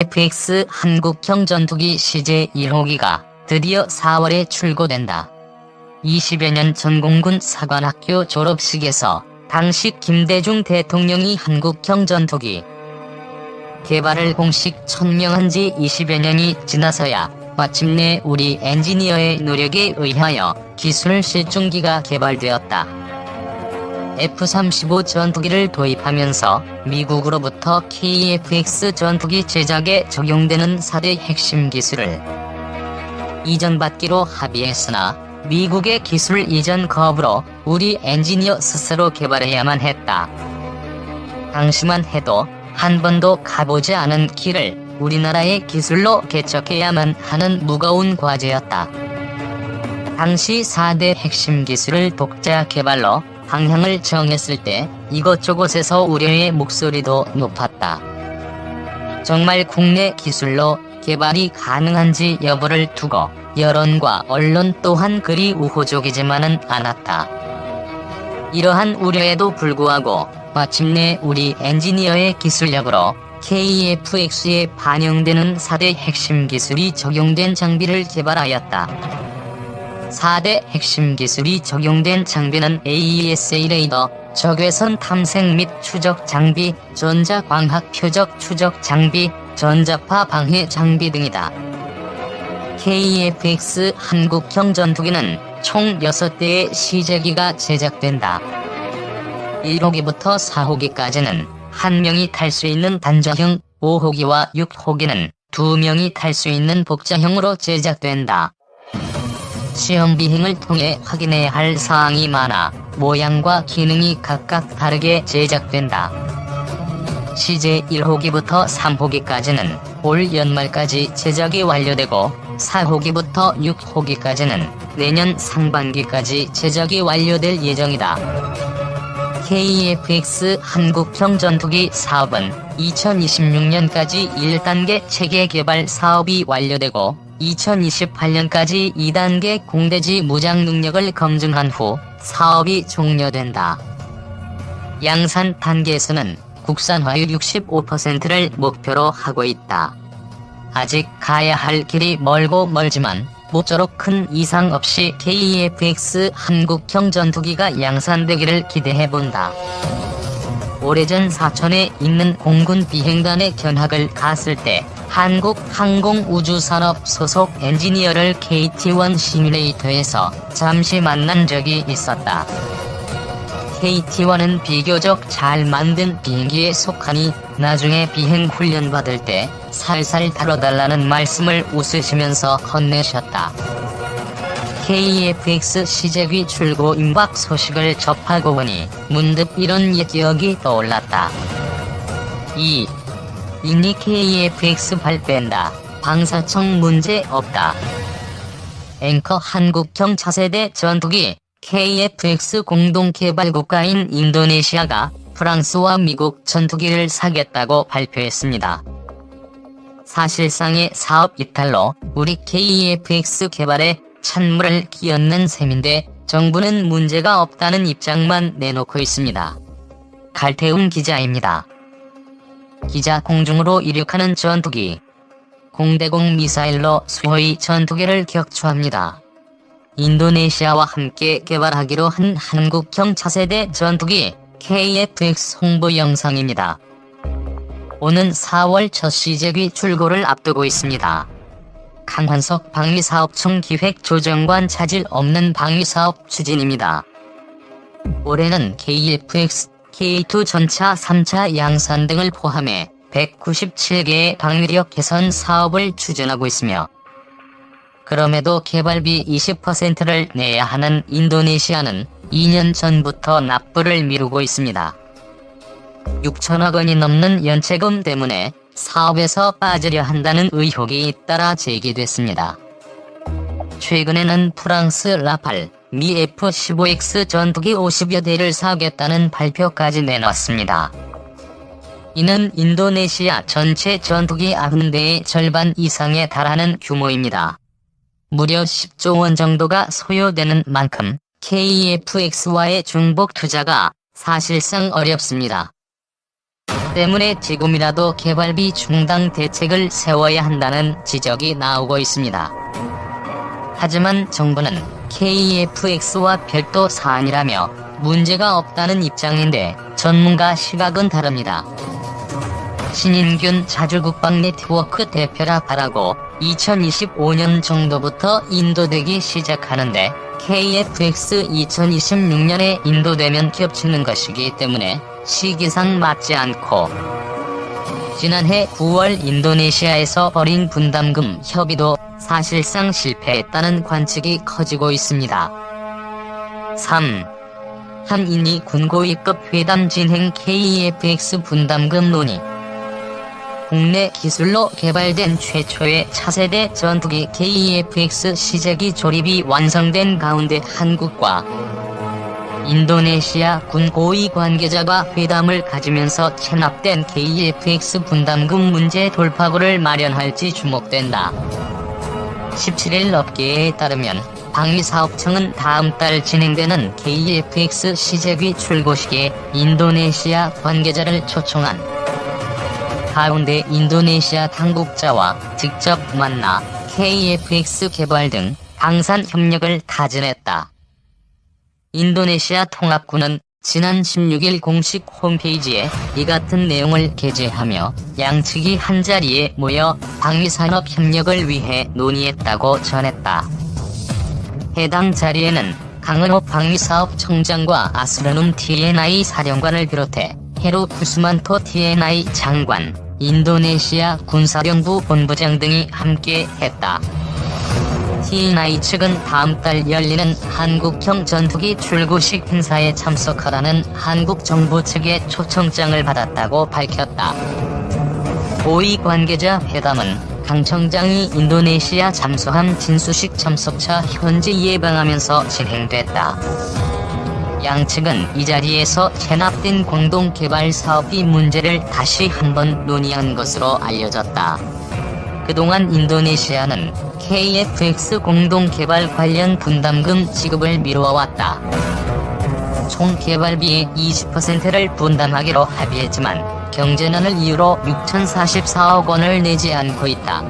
KF-X 한국형 전투기 CJ-1호기가 드디어 4월에 출고된다. 20여 년 전공군 사관학교 졸업식에서 당시 김대중 대통령이 한국형 전투기 개발을 공식 천명한 지 20여 년이 지나서야 마침내 우리 엔지니어의 노력에 의하여 기술 실중기가 개발되었다. F-35 전투기를 도입하면서 미국으로부터 KF-X 전투기 제작에 적용되는 4대 핵심 기술을 이전받기로 합의했으나 미국의 기술 이전 거부로 우리 엔지니어 스스로 개발해야만 했다. 당시만 해도 한 번도 가보지 않은 길을 우리나라의 기술로 개척해야만 하는 무거운 과제였다. 당시 4대 핵심 기술을 독자 개발로 방향을 정했을 때 이곳저곳에서 우려의 목소리도 높았다. 정말 국내 기술로 개발이 가능한지 여부를 두고 여론과 언론 또한 그리 우호적이지만은 않았다. 이러한 우려에도 불구하고 마침내 우리 엔지니어의 기술력으로 KF-X에 반영되는 4대 핵심 기술이 적용된 장비를 개발하였다. 4대 핵심 기술이 적용된 장비는 AESA 레이더, 적외선 탐색 및 추적 장비, 전자광학 표적 추적 장비, 전자파 방해 장비 등이다. KF-X 한국형 전투기는 총 6대의 시제기가 제작된다. 1호기부터 4호기까지는 1명이 탈 수 있는 단자형, 5호기와 6호기는 2명이 탈 수 있는 복자형으로 제작된다. 시험 비행을 통해 확인해야 할 사항이 많아 모양과 기능이 각각 다르게 제작된다. CJ-1호기부터 3호기까지는 올 연말까지 제작이 완료되고 4호기부터 6호기까지는 내년 상반기까지 제작이 완료될 예정이다. KF-X 한국형 전투기 사업은 2026년까지 1단계 체계 개발 사업이 완료되고 2028년까지 2단계 공대지 무장 능력을 검증한 후 사업이 종료된다. 양산 단계에서는 국산화율 65%를 목표로 하고 있다. 아직 가야 할 길이 멀고 멀지만 모쪼록 큰 이상 없이 KF-X 한국형 전투기가 양산되기를 기대해본다. 오래전 사천에 있는 공군 비행단의 견학을 갔을 때 한국항공우주산업 소속 엔지니어를 KT-1 시뮬레이터에서 잠시 만난 적이 있었다. KT-1은 비교적 잘 만든 비행기에 속하니 나중에 비행 훈련 받을 때 살살 다뤄달라는 말씀을 웃으시면서 건네셨다. KF-X 시제기 출고 임박 소식을 접하고 보니 문득 이런 옛 기억이 떠올랐다. 2. 인리 KF-X 발뺀다. 방사청 문제 없다. 앵커 한국형 차세대 전투기 KF-X 공동개발 국가인 인도네시아가 프랑스와 미국 전투기를 사겠다고 발표했습니다. 사실상의 사업 이탈로 우리 KF-X 개발에 찬물을 끼얹는 셈인데 정부는 문제가 없다는 입장만 내놓고 있습니다. 갈태웅 기자입니다. 기자 공중으로 이륙하는 전투기. 공대공 미사일로 수호의 전투기를 격추합니다. 인도네시아와 함께 개발하기로 한 한국형 차세대 전투기 KF-X 홍보 영상입니다. 오는 4월 첫 시제기 출고를 앞두고 있습니다. 강환석 방위사업청 기획조정관 차질 없는 방위사업 추진입니다. 올해는 KF-X, K2 전차 3차 양산 등을 포함해 197개의 방위력 개선 사업을 추진하고 있으며 그럼에도 개발비 20%를 내야 하는 인도네시아는 2년 전부터 납부를 미루고 있습니다. 6천억 원이 넘는 연체금 때문에 사업에서 빠지려 한다는 의혹이 잇따라 제기됐습니다. 최근에는 프랑스 라팔, 미 F-15X 전투기 50여 대를 사겠다는 발표까지 내놨습니다. 이는 인도네시아 전체 전투기 90대의 절반 이상에 달하는 규모입니다. 무려 10조 원 정도가 소요되는 만큼 KF-X와의 중복 투자가 사실상 어렵습니다. 때문에 지금이라도 개발비 중단 대책을 세워야 한다는 지적이 나오고 있습니다. 하지만 정부는 KFX와 별도 사안이라며 문제가 없다는 입장인데 전문가 시각은 다릅니다. 신인균 자주국방 네트워크 대표라 바라고 2025년 정도부터 인도되기 시작하는데 KFX 2026년에 인도되면 겹치는 것이기 때문에 시기상 맞지 않고 지난해 9월 인도네시아에서 벌인 분담금 협의도 사실상 실패했다는 관측이 커지고 있습니다. 3. 한인이 군고위급 회담 진행 KFX 분담금 논의. 국내 기술로 개발된 최초의 차세대 전투기 KFX 시제기 조립이 완성된 가운데 한국과 인도네시아 군 고위 관계자가 회담을 가지면서 체납된 KFX 분담금 문제 돌파구를 마련할지 주목된다. 17일 업계에 따르면 방위사업청은 다음 달 진행되는 KFX 시제기 출고 시기에 인도네시아 관계자를 초청한 가운데 인도네시아 당국자와 직접 만나 KFX 개발 등 방산 협력을 타진했다. 인도네시아 통합군은 지난 16일 공식 홈페이지에 이 같은 내용을 게재하며 양측이 한자리에 모여 방위산업 협력을 위해 논의했다고 전했다. 해당 자리에는 강은호 방위사업청장과 아스르눔 TNI 사령관을 비롯해 헤루 쿠스만토 TNI 장관, 인도네시아 군사령부 본부장 등이 함께했다. TNI 측은 다음 달 열리는 한국형 전투기 출고식 행사에 참석하라는 한국 정부 측의 초청장을 받았다고 밝혔다. 고위 관계자 회담은 강 청장이 인도네시아 잠수함 진수식 참석차 현지 예방하면서 진행됐다. 양측은 이 자리에서 체납된 공동개발 사업비 문제를 다시 한번 논의한 것으로 알려졌다. 그동안 인도네시아는 KFX 공동개발 관련 분담금 지급을 미루어왔다. 총 개발비의 20%를 분담하기로 합의했지만 경제난을 이유로 6,044억 원을 내지 않고 있다.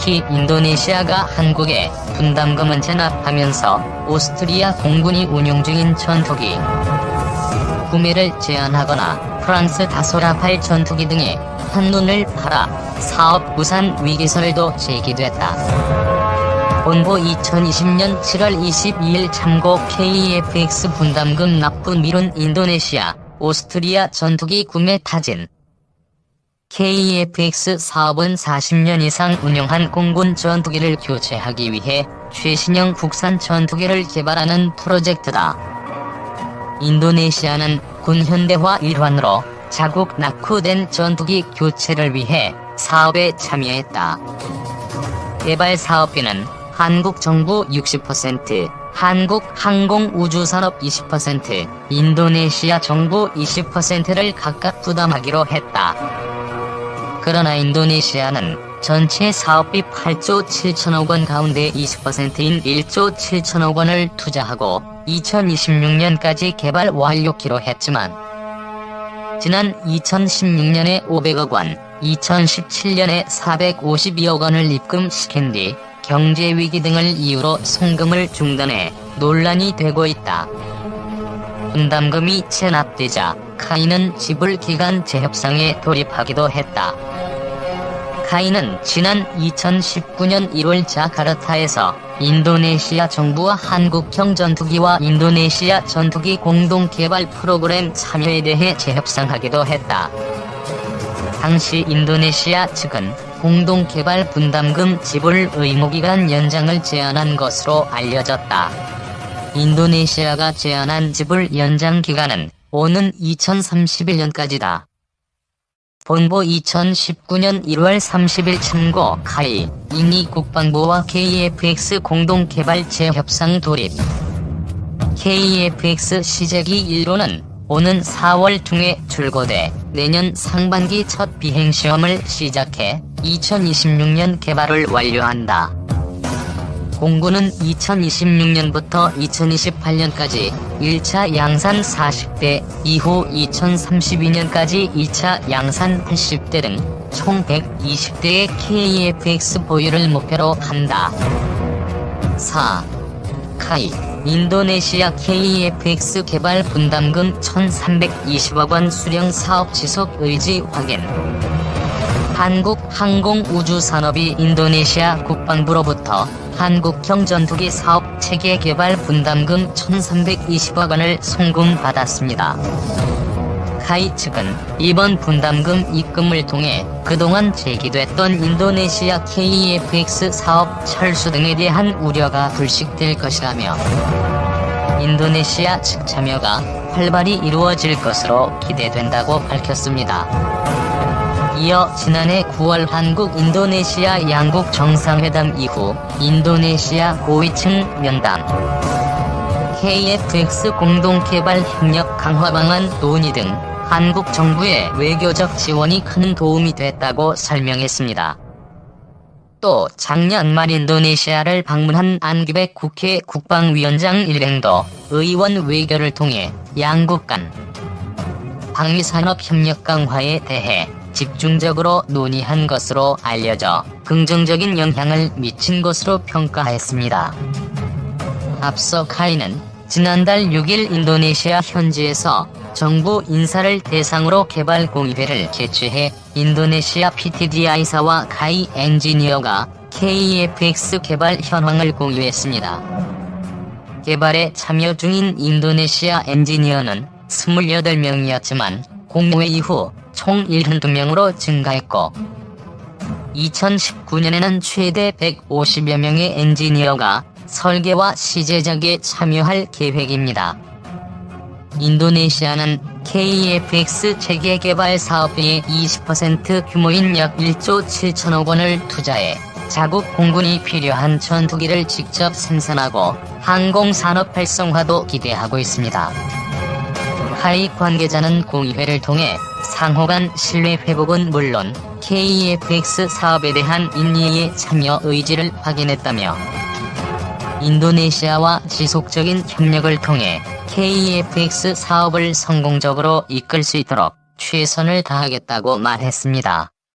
특히 인도네시아가 한국에 분담금은 체납하면서 오스트리아 공군이 운용 중인 전투기 구매를 제한하거나 프랑스 다소라팔 전투기 등의 한눈을 팔아 사업 무산 위기설도 제기됐다. 본보 2020년 7월 22일 참고 KFX 분담금 납부 미룬 인도네시아, 오스트리아 전투기 구매 타진. KFX 사업은 40년 이상 운용한 공군 전투기를 교체하기 위해 최신형 국산 전투기를 개발하는 프로젝트다. 인도네시아는 군 현대화 일환으로 자국 낙후된 전투기 교체를 위해 사업에 참여했다. 개발 사업비는 한국 정부 60%, 한국 항공우주산업 20%, 인도네시아 정부 20%를 각각 부담하기로 했다. 그러나 인도네시아는 전체 사업비 8조 7천억 원 가운데 20%인 1조 7천억 원을 투자하고 2026년까지 개발 완료키로 했지만 지난 2016년에 500억 원, 2017년에 452억 원을 입금시킨 뒤 경제위기 등을 이유로 송금을 중단해 논란이 되고 있다. 분담금이 체납되자 카이는 지불기간 재협상에 돌입하기도 했다. 카이는 지난 2019년 1월 자카르타에서 인도네시아 정부와 한국형 전투기와 인도네시아 전투기 공동개발 프로그램 참여에 대해 재협상하기도 했다. 당시 인도네시아 측은 공동개발 분담금 지불 의무기간 연장을 제안한 것으로 알려졌다. 인도네시아가 제안한 지불 연장 기간은 오는 2031년까지다. 본보 2019년 1월 30일 참고 카이, 인이 국방부와 KFX 공동개발 재협상 돌입. KFX 시제기 1호는 오는 4월 중에 출고돼 내년 상반기 첫 비행시험을 시작해 2026년 개발을 완료한다. 공군은 2026년부터 2028년까지 1차 양산 40대, 이후 2032년까지 2차 양산 80대 등 총 120대의 KF-X 보유를 목표로 한다. 4. 카이, 인도네시아 KF-X 개발 분담금 1320억원 수령 사업 지속 의지 확인. 한국항공우주산업이 인도네시아 국방부로부터 한국형 전투기 사업 체계 개발 분담금 1320억원을 송금받았습니다. 카이 측은 이번 분담금 입금을 통해 그동안 제기됐던 인도네시아 KF-X 사업 철수 등에 대한 우려가 불식될 것이라며 인도네시아 측 참여가 활발히 이루어질 것으로 기대된다고 밝혔습니다. 이어 지난해 9월 한국-인도네시아 양국 정상회담 이후 인도네시아 고위층 면담, KF-X 공동개발 협력 강화 방안 논의 등 한국 정부의 외교적 지원이 큰 도움이 됐다고 설명했습니다. 또 작년 말 인도네시아를 방문한 안규백 국회 국방위원장 일행도 의원 외교를 통해 양국 간 방위산업 협력 강화에 대해 집중적으로 논의한 것으로 알려져 긍정적인 영향을 미친 것으로 평가했습니다. 앞서 카이는 지난달 6일 인도네시아 현지에서 정부 인사를 대상으로 개발 공의회를 개최해 인도네시아 PTDI사와 카이 엔지니어가 KF-X 개발 현황을 공유했습니다. 개발에 참여 중인 인도네시아 엔지니어는 28명이었지만 공모회 이후 총 72명으로 증가했고 2019년에는 최대 150여 명의 엔지니어가 설계와 시제작에 참여할 계획입니다. 인도네시아는 KF-X 체계 개발 사업비의 20% 규모인 약 1조 7천억원을 투자해 자국 공군이 필요한 전투기를 직접 생산하고 항공산업 활성화도 기대하고 있습니다. 카이 관계자는 공의회를 통해 상호 간 신뢰 회복은 물론 KF-X 사업에 대한 인니의 참여 의지를 확인했다며 인도네시아와 지속적인 협력을 통해 KF-X 사업을 성공적으로 이끌 수 있도록 최선을 다하겠다고 말했습니다.